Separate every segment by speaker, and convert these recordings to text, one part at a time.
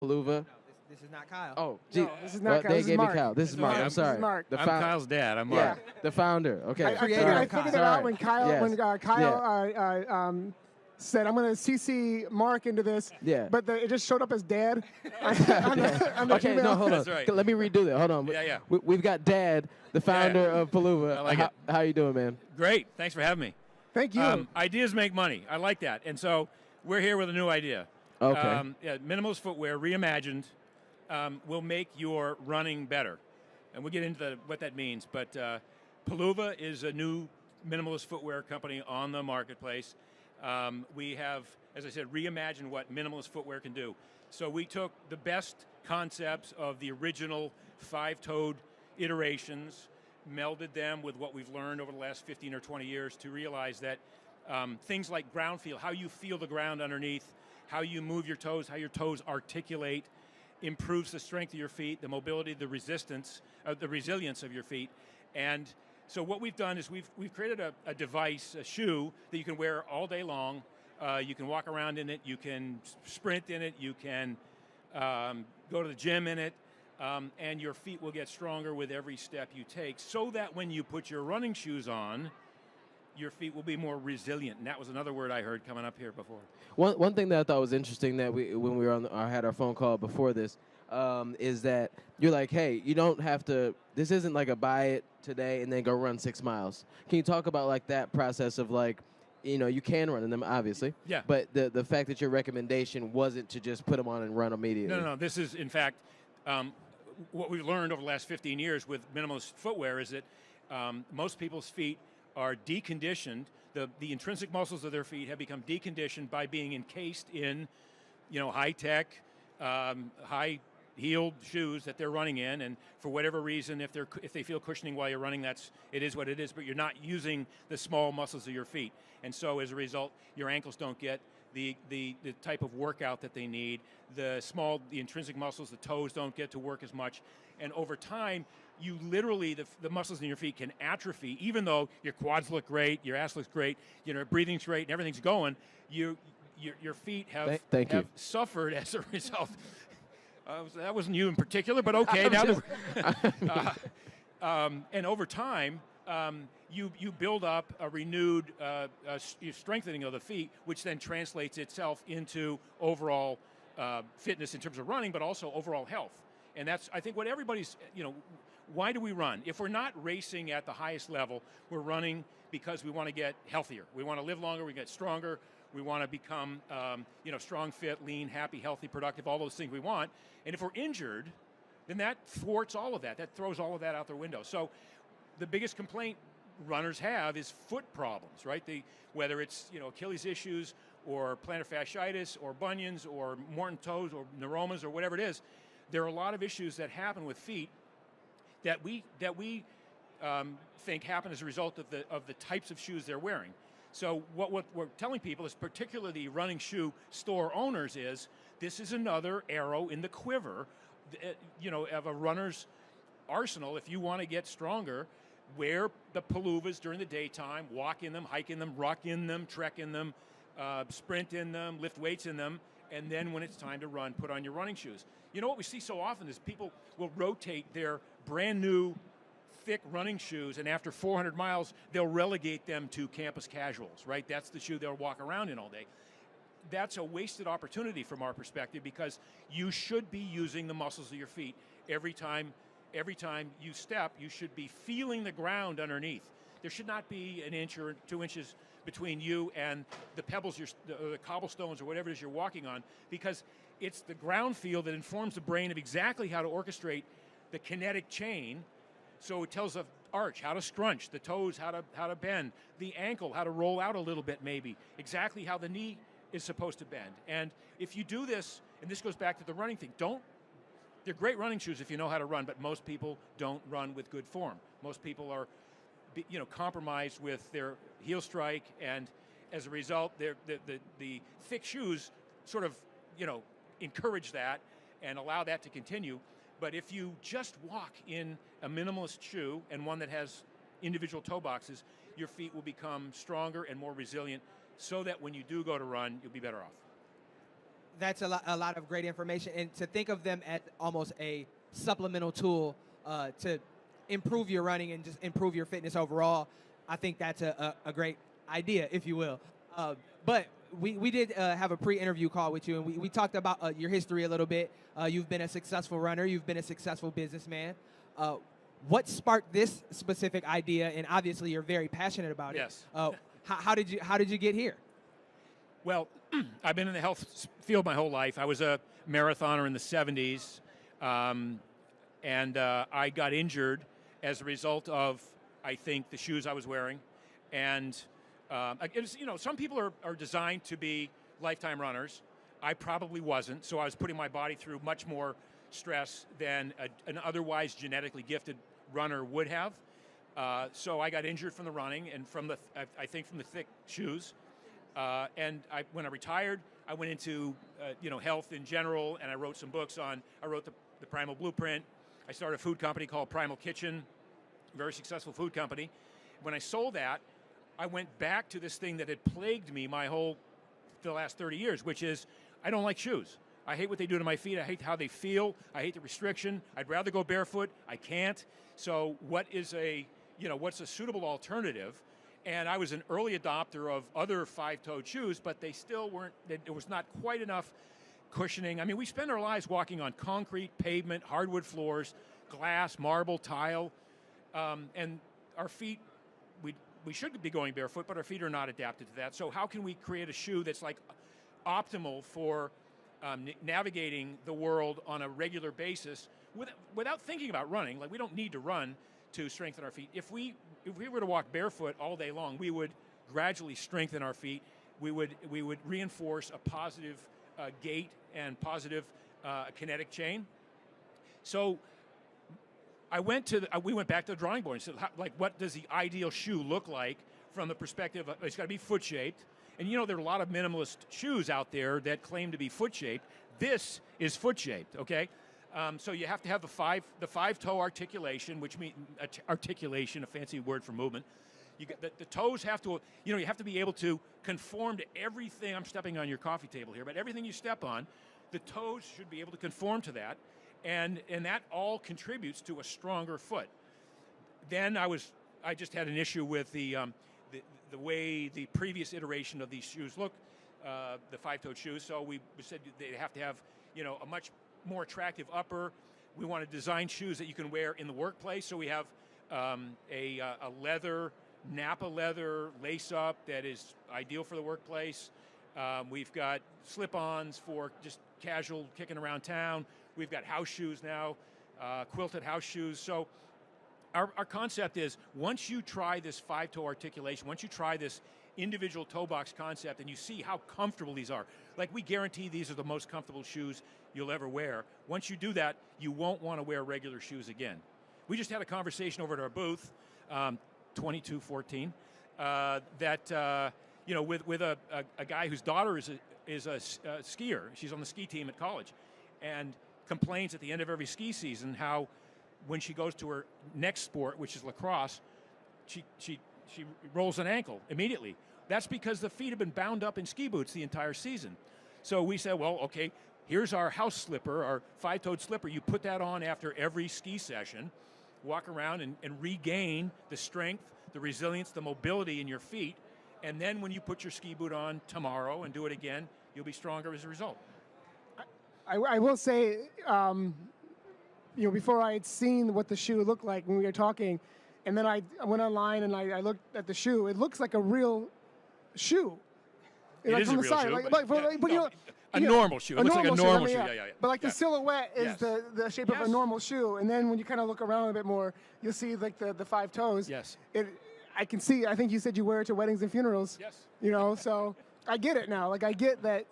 Speaker 1: Peluva.
Speaker 2: This is not Kyle.
Speaker 1: Oh, gee.
Speaker 3: No, this is not
Speaker 1: Well,
Speaker 3: Kyle.
Speaker 1: they
Speaker 3: This is
Speaker 1: gave me
Speaker 3: Mark.
Speaker 1: Kyle. This is
Speaker 4: That's
Speaker 1: Mark.
Speaker 4: okay.
Speaker 1: I'm
Speaker 4: This is
Speaker 1: sorry.
Speaker 3: Mark.
Speaker 1: The
Speaker 4: I'm Kyle's dad. I'm
Speaker 1: Yeah,
Speaker 4: Mark.
Speaker 1: the founder. Okay.
Speaker 3: I
Speaker 2: Creator
Speaker 3: figured,
Speaker 2: of
Speaker 3: I figured it
Speaker 2: Kyle.
Speaker 3: out when Kyle
Speaker 1: Yes.
Speaker 3: said, "I'm going to CC Mark into this,"
Speaker 1: Yeah.
Speaker 3: but it just showed up as Dad. on the
Speaker 1: Okay,
Speaker 3: email.
Speaker 1: no, hold on.
Speaker 4: That's right.
Speaker 1: Let me redo that. Hold on.
Speaker 4: Yeah, yeah.
Speaker 1: We've got Dad, the founder of Peluva.
Speaker 4: I like
Speaker 1: how,
Speaker 4: it.
Speaker 1: How you doing, man?
Speaker 4: Great. Thanks for having me.
Speaker 3: Thank you.
Speaker 4: Ideas make money. I like that. And so we're here with a new idea.
Speaker 1: Okay.
Speaker 4: Minimalist footwear, reimagined, will make your running better. And we'll get into what that means. But Peluva is a new minimalist footwear company on the marketplace. We have, as I said, reimagined what minimalist footwear can do. So we took the best concepts of the original five-toed iterations, melded them with what we've learned over the last 15 or 20 years to realize that things like ground feel, how you feel the ground underneath, how you move your toes, how your toes articulate, improves the strength of your feet, the mobility, the resistance, the resilience of your feet. And so what we've done is we've created a device, a shoe, that you can wear all day long. You can walk around in it, you can sprint in it, you can go to the gym in it, and your feet will get stronger with every step you take, so that when you put your running shoes on, your feet will be more resilient. And that was another word I heard coming up here before.
Speaker 1: One thing that I thought was interesting that when we were had our phone call before this, is that you're like, hey, you don't have to. This isn't like a buy it today and then go run 6 miles. Can you talk about like that process of like, you can run in them obviously.
Speaker 4: Yeah.
Speaker 1: But the fact that your recommendation wasn't to just put them on and run immediately.
Speaker 4: No. This is in fact what we've learned over the last 15 years with minimalist footwear is that most people's feet are deconditioned. The intrinsic muscles of their feet have become deconditioned by being encased in, high-tech, high-heeled shoes that they're running in. And for whatever reason, if they feel cushioning while you're running, it is what it is. But you're not using the small muscles of your feet, and so as a result, your ankles don't get the type of workout that they need. The intrinsic muscles, the toes don't get to work as much, and over time, you literally, the muscles in your feet can atrophy, even though your quads look great, your ass looks great, breathing's great, and everything's going. Your feet have suffered as a result. That wasn't you in particular, but okay. And over time, you build up a renewed strengthening of the feet, which then translates itself into overall fitness in terms of running, but also overall health. And that's, I think, what everybody's, why do we run? If we're not racing at the highest level, we're running because we want to get healthier. We want to live longer, we get stronger, we want to become, strong, fit, lean, happy, healthy, productive, all those things we want. And if we're injured, then that thwarts all of that. That throws all of that out the window. So the biggest complaint runners have is foot problems, right? Whether it's Achilles issues or plantar fasciitis or bunions or Morton toes or neuromas or whatever it is, there are a lot of issues that happen with feet that we think happen as a result of the types of shoes they're wearing. So what we're telling people, is particularly running shoe store owners, is this is another arrow in the quiver, of a runner's arsenal. If you want to get stronger, wear the Peluvas during the daytime, walk in them, hike in them, rock in them, trek in them, sprint in them, lift weights in them, and then when it's time to run, put on your running shoes. What we see so often is people will rotate their brand new thick running shoes, and after 400 miles, they'll relegate them to campus casuals, right? That's the shoe they'll walk around in all day. That's a wasted opportunity from our perspective, because you should be using the muscles of your feet every time you step. You should be feeling the ground underneath. There should not be an inch or 2 inches between you and the pebbles, the cobblestones or whatever it is you're walking on, because it's the ground feel that informs the brain of exactly how to orchestrate the kinetic chain. So it tells the arch how to scrunch, the toes how to bend, the ankle how to roll out a little bit maybe, exactly how the knee is supposed to bend. And if you do this, and this goes back to the running thing, they're great running shoes if you know how to run, but most people don't run with good form. Most people are compromised with their heel strike, and as a result, the thick shoes sort of encourage that and allow that to continue. But if you just walk in a minimalist shoe, and one that has individual toe boxes, your feet will become stronger and more resilient, so that when you do go to run, you'll be better off.
Speaker 2: That's a lot of great information, and to think of them as almost a supplemental tool to improve your running and just improve your fitness overall, I think that's a great idea, if you will. But we did have a pre-interview call with you, and we talked about your history a little bit. You've been a successful runner. You've been a successful businessman. What sparked this specific idea? And obviously, you're very passionate about it.
Speaker 4: Yes.
Speaker 2: How did you get here?
Speaker 4: Well, I've been in the health field my whole life. I was a marathoner in the 70s, and I got injured as a result of, I think, the shoes I was wearing. And some people are designed to be lifetime runners. I probably wasn't, so I was putting my body through much more stress than an otherwise genetically gifted runner would have. So I got injured from the running and from the thick shoes. When I retired, I went into health in general, and I wrote some books I wrote the Primal Blueprint. I started a food company called Primal Kitchen, a very successful food company. When I sold that, I went back to this thing that had plagued me the last 30 years, which is I don't like shoes. I hate what they do to my feet. I hate how they feel. I hate the restriction. I'd rather go barefoot. I can't. So what's a suitable alternative? And I was an early adopter of other five-toed shoes, but they still weren't, it was not quite enough cushioning. I mean, we spend our lives walking on concrete, pavement, hardwood floors, glass, marble, tile, and our feet, we should be going barefoot, but our feet are not adapted to that. So how can we create a shoe that's like optimal for navigating the world on a regular basis without thinking about running? Like, we don't need to run to strengthen our feet. If we were to walk barefoot all day long, we would gradually strengthen our feet. We would reinforce a positive gait and positive kinetic chain. So we went back to the drawing board and said, what does the ideal shoe look like from the perspective of, it's got to be foot shaped. And there are a lot of minimalist shoes out there that claim to be foot shaped. This is foot shaped, okay? So you have to have the five-toe articulation, which means articulation, a fancy word for movement. The toes have to, you have to be able to conform to everything. I'm stepping on your coffee table here, but everything you step on, the toes should be able to conform to that, and that all contributes to a stronger foot. Then I just had an issue with the way the previous iteration of these shoes look, the five-toed shoes. So we said they have to have, a much more attractive upper. We want to design shoes that you can wear in the workplace. So we have a leather, Napa leather lace-up that is ideal for the workplace. We've got slip-ons for just casual kicking around town. We've got house shoes now, quilted house shoes. So our concept is, once you try this five-toe articulation, once you try this individual toe box concept and you see how comfortable these are, like, we guarantee these are the most comfortable shoes you'll ever wear. Once you do that, you won't want to wear regular shoes again. We just had a conversation over at our booth, 2214, with a guy whose daughter is a skier. She's on the ski team at college, and complains at the end of every ski season how when she goes to her next sport, which is lacrosse, she rolls an ankle immediately. That's because the feet have been bound up in ski boots the entire season. So we said, well, okay, here's our house slipper, our five-toed slipper. You put that on after every ski session, walk around and regain the strength, the resilience, the mobility in your feet, and then when you put your ski boot on tomorrow and do it again, you'll be stronger as a result.
Speaker 3: I will say, before I had seen what the shoe looked like when we were talking, and then I went online and I looked at the shoe. It looks like a real shoe.
Speaker 4: It
Speaker 3: like
Speaker 4: is
Speaker 3: from
Speaker 4: a
Speaker 3: the
Speaker 4: real
Speaker 3: side.
Speaker 4: shoe. A normal shoe. It looks like a normal shoe. Yeah.
Speaker 3: But like the silhouette is
Speaker 4: Yes.
Speaker 3: the shape of a normal shoe, and then when you kind of look around a bit more, you'll see like the five toes.
Speaker 4: Yes.
Speaker 3: I can see. I think you said you wear it to weddings and funerals.
Speaker 4: Yes.
Speaker 3: So I get it now. Like, I get that.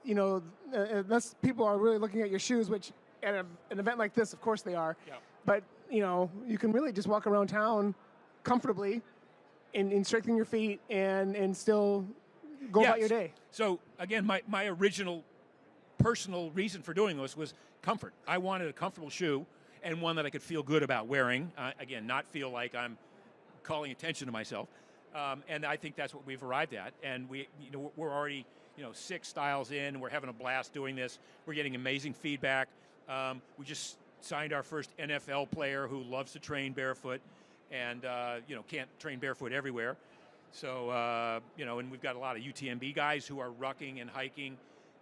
Speaker 3: Unless people are really looking at your shoes, which at an event like this, of course they are.
Speaker 4: Yeah.
Speaker 3: But you can really just walk around town comfortably and strengthen your feet and still go about your day.
Speaker 4: So again, my original personal reason for doing this was comfort. I wanted a comfortable shoe and one that I could feel good about wearing. Again, not feel like I'm calling attention to myself. And I think that's what we've arrived at. And we're already 6 styles in. We're having a blast doing this. We're getting amazing feedback. We just signed our first NFL player who loves to train barefoot, and can't train barefoot everywhere. So and we've got a lot of UTMB guys who are rucking and hiking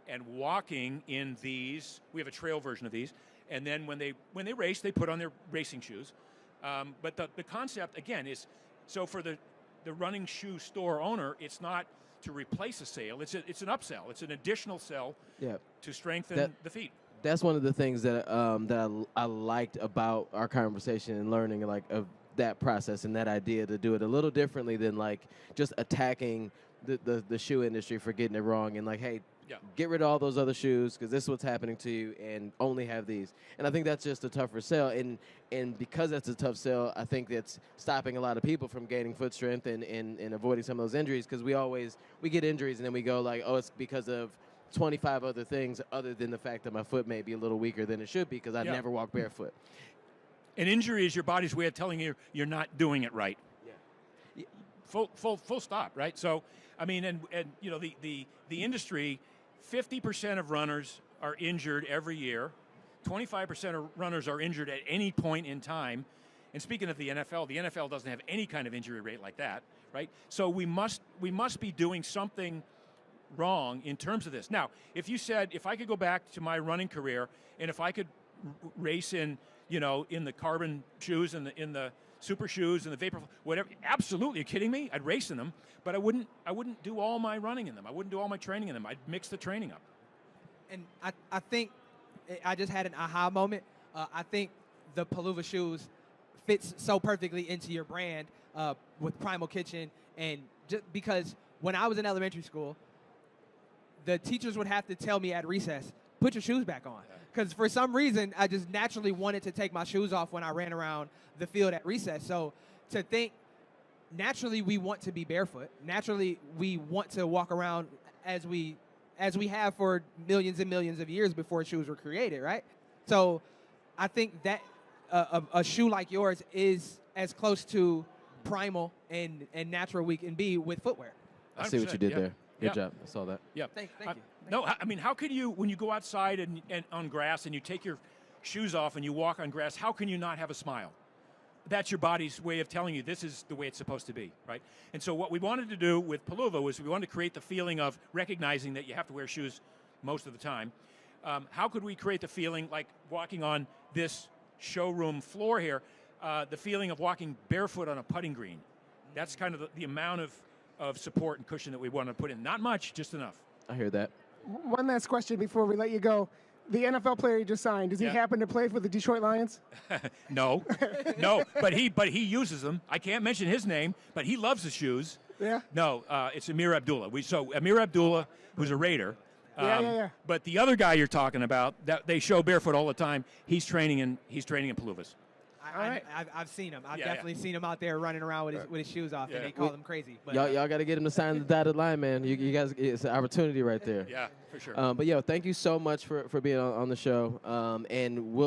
Speaker 4: and walking in these. We have a trail version of these, and then when they race, they put on their racing shoes. But the concept again is, so for the running shoe store owner, it's not to replace a sale. It's an upsell. It's an additional sell to strengthen the feet.
Speaker 1: That's one of the things that I liked about our conversation and learning of that process and that idea to do it a little differently than just attacking the shoe industry for getting it wrong and hey, get rid of all those other shoes because this is what's happening to you and only have these. And I think that's just a tougher sell. And because that's a tough sell, I think that's stopping a lot of people from gaining foot strength and avoiding some of those injuries because we get injuries and then we go oh, it's because of 25 other things other than the fact that my foot may be a little weaker than it should be because I never walk barefoot.
Speaker 4: An injury is your body's way of telling you you're not doing it right.
Speaker 1: Yeah.
Speaker 4: Full stop, right? So, I mean, and the industry, 50% of runners are injured every year. 25% of runners are injured at any point in time. And speaking of the NFL doesn't have any kind of injury rate like that, right? So we must be doing something wrong in terms of this. Now, if I could go back to my running career and if I could race in the carbon shoes and in the super shoes and the vapor, whatever, absolutely, you're kidding me? I'd race in them, but I wouldn't do all my running in them. I wouldn't do all my training in them. I'd mix the training up.
Speaker 2: And I think I just had an aha moment. I think the Peluva shoes fits so perfectly into your brand with Primal Kitchen, and just because when I was in elementary school, the teachers would have to tell me at recess, put your shoes back on. Because for some reason, I just naturally wanted to take my shoes off when I ran around the field at recess. So to think, naturally we want to be barefoot. Naturally we want to walk around as we have for millions and millions of years before shoes were created, right? So I think that a shoe like yours is as close to primal and natural we can be with footwear.
Speaker 1: I see what you did there. Good
Speaker 4: Yeah.
Speaker 1: job. I saw that.
Speaker 4: Yeah.
Speaker 2: Thank you.
Speaker 4: No, I mean, how could you, when you go outside and on grass and you take your shoes off and you walk on grass, how can you not have a smile? That's your body's way of telling you this is the way it's supposed to be, right? And so what we wanted to do with Peluva was we wanted to create the feeling of recognizing that you have to wear shoes most of the time. How could we create the feeling like walking on this showroom floor here, the feeling of walking barefoot on a putting green? That's kind of the amount of support and cushion that we want to put in. Not much, just enough.
Speaker 1: I hear that.
Speaker 3: One last question before we let you go. The NFL player you just signed, does he happen to play for the Detroit Lions?
Speaker 4: No, but he uses them. I can't mention his name, but he loves the shoes.
Speaker 3: Yeah.
Speaker 4: No, it's Amir Abdullah. So Amir Abdullah, who's a Raider.
Speaker 3: Yeah.
Speaker 4: But the other guy you're talking about, that they show barefoot all the time. He's training in Peluvas.
Speaker 2: I've seen him. I've
Speaker 4: Yeah,
Speaker 2: definitely seen him out there running around with his shoes off,
Speaker 4: Yeah.
Speaker 2: and they call him crazy. But,
Speaker 1: Y'all got to get him to sign the dotted line, man. You guys, it's an opportunity right there.
Speaker 4: Yeah, for sure.
Speaker 1: But thank you so much for being on the show. And we'll